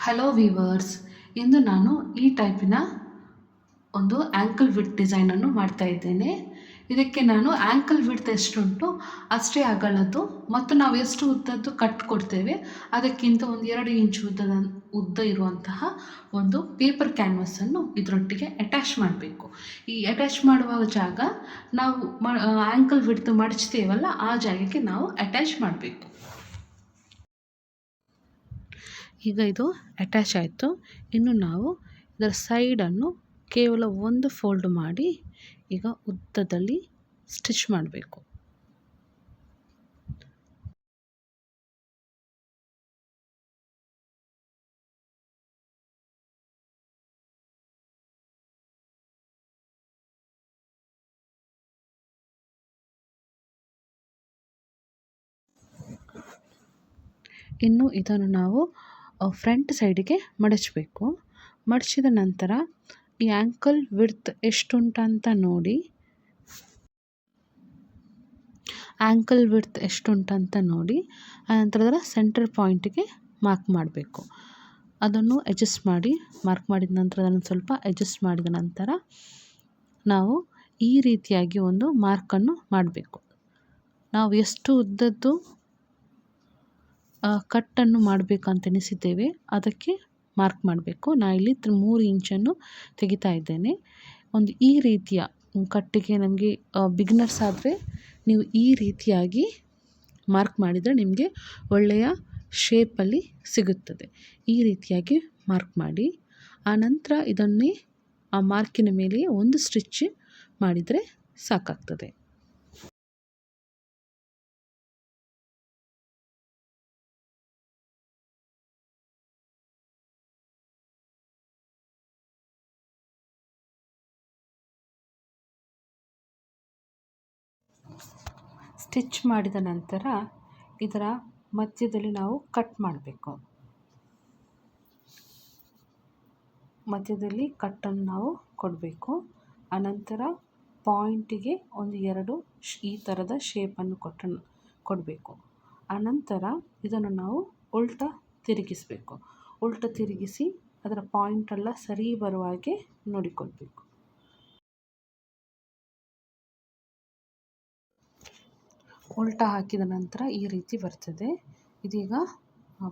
Hello viewers, ಇಂದು ನಾನು ಈ ಟೈಪಿನ ಒಂದು ಆ್ಯಂಕಲ್ ವಿಡ್ತ್ ಡಿಸೈನನ್ನು ಮಾಡ್ತಾ ಇದ್ದೇನೆ. ಇದಕ್ಕೆ ನಾನು ಆ್ಯಂಕಲ್ ವಿಡ್ತ್ ಎಷ್ಟುಂಟು ಅಷ್ಟೇ ಅಗಲದ್ದು ಮತ್ತು ನಾವು ಎಷ್ಟು ಉದ್ದದ್ದು ಕಟ್ ಕೊಡ್ತೇವೆ ಅದಕ್ಕಿಂತ ಒಂದು 2 ಇಂಚು ಉದ್ದ ಇರುವಂತಹ ಒಂದು ಪೇಪರ್ ಕ್ಯಾನ್ವಸನ್ನು ಇದರೊಟ್ಟಿಗೆ ಅಟ್ಯಾಚ್ ಮಾಡಬೇಕು. ಈ ಅಟ್ಯಾಚ್ ಮಾಡುವ ಜಾಗ ನಾವು ಆ್ಯಂಕಲ್ ವಿಡ್ತ್ ಮಡಚ್ತೇವಲ್ಲ ಆ ಜಾಗಕ್ಕೆ ನಾವು ಅಟ್ಯಾಚ್ ಮಾಡಬೇಕು. ಈಗ ಇದು ಅಟ್ಯಾಚ್ ಆಯಿತು. ಇನ್ನು ನಾವು ಇದರ ಸೈಡನ್ನು ಕೇವಲ ಒಂದು ಫೋಲ್ಡ್ ಮಾಡಿ ಈಗ ಉದ್ದದಲ್ಲಿ ಸ್ಟಿಚ್ ಮಾಡಬೇಕು. ಇನ್ನು ಇದನ್ನು ನಾವು ಫ್ರಂಟ್ ಸೈಡಿಗೆ ಮಡಚಬೇಕು. ಮಡಚಿದ ನಂತರ ಈ ಆ್ಯಂಕಲ್ ವಿಡ್ತ್ ಎಷ್ಟುಂಟಂತ ನೋಡಿ ಆನಂತರ ಅದರ ಸೆಂಟರ್ ಪಾಯಿಂಟಿಗೆ ಮಾರ್ಕ್ ಮಾಡಬೇಕು. ಅದನ್ನು ಅಡ್ಜಸ್ಟ್ ಮಾಡಿ ಮಾರ್ಕ್ ಮಾಡಿದ ನಂತರ ಅದನ್ನು ಸ್ವಲ್ಪ ಅಡ್ಜಸ್ಟ್ ಮಾಡಿದ ನಂತರ ನಾವು ಈ ರೀತಿಯಾಗಿ ಒಂದು ಮಾರ್ಕನ್ನು ಮಾಡಬೇಕು. ನಾವು ಎಷ್ಟು ಉದ್ದದ್ದು ಕಟ್ಟನ್ನು ಮಾಡಬೇಕಂತ ಎನಿಸಿದ್ದೇವೆ ಅದಕ್ಕೆ ಮಾರ್ಕ್ ಮಾಡಬೇಕು. ನಾನು ಇಲ್ಲಿ 3 ಇಂಚನ್ನು ತೆಗಿತಾ ಇದ್ದೇನೆ. ಒಂದು ಈ ರೀತಿಯ ಕಟ್ಟಿಗೆ ನಮಗೆ ಬಿಗಿನರ್ಸ್ ಆದರೆ ನೀವು ಈ ರೀತಿಯಾಗಿ ಮಾರ್ಕ್ ಮಾಡಿದರೆ ನಿಮಗೆ ಒಳ್ಳೆಯ ಶೇಪಲ್ಲಿ ಸಿಗುತ್ತದೆ. ಈ ರೀತಿಯಾಗಿ ಮಾರ್ಕ್ ಮಾಡಿ ಆನಂತರ ಇದನ್ನೇ ಆ ಮಾರ್ಕಿನ ಮೇಲೆ ಒಂದು ಸ್ಟಿಚ್ ಮಾಡಿದರೆ ಸಾಕಾಗ್ತದೆ. ಸ್ಟಿಚ್ ಮಾಡಿದ ನಂತರ ಇದರ ಮಧ್ಯದಲ್ಲಿ ನಾವು ಕಟ್ ಮಾಡಬೇಕು. ಮಧ್ಯದಲ್ಲಿ ಕಟ್ಟನ್ನು ನಾವು ಕೊಡಬೇಕು. ಆನಂತರ ಪಾಯಿಂಟಿಗೆ ಒಂದು 2 ಈ ಥರದ ಶೇಪನ್ನು ಕೊಡಬೇಕು. ಆನಂತರ ಇದನ್ನು ನಾವು ಉಲ್ಟಾ ತಿರುಗಿಸಬೇಕು. ಉಲ್ಟಾ ತಿರುಗಿಸಿ ಅದರ ಪಾಯಿಂಟೆಲ್ಲ ಸರಿ ಬರುವ ಹಾಗೆ ನೋಡಿಕೊಳ್ಬೇಕು. ಉಲ್ಟಾ ಹಾಕಿದ ನಂತರ ಈ ರೀತಿ ಬರ್ತದೆ. ಇದೀಗ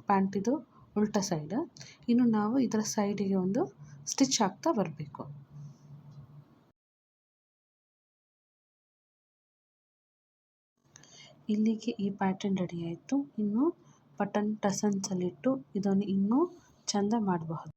ಪ್ಯಾಂಟಿದು ಉಲ್ಟಾ ಸೈಡ್. ಇನ್ನು ನಾವು ಇದರ ಸೈಡಿಗೆ ಒಂದು ಸ್ಟಿಚ್ ಹಾಕ್ತಾ ಬರಬೇಕು. ಇಲ್ಲಿಗೆ ಈ ಪ್ಯಾಟರ್ನ್ ರೆಡಿ ಆಯಿತು. ಇನ್ನು ಬಟನ್ ಟಸನ್ಸಲ್ಲಿಟ್ಟು ಇದನ್ನು ಇನ್ನೂ ಚೆಂದ ಮಾಡಬಹುದು.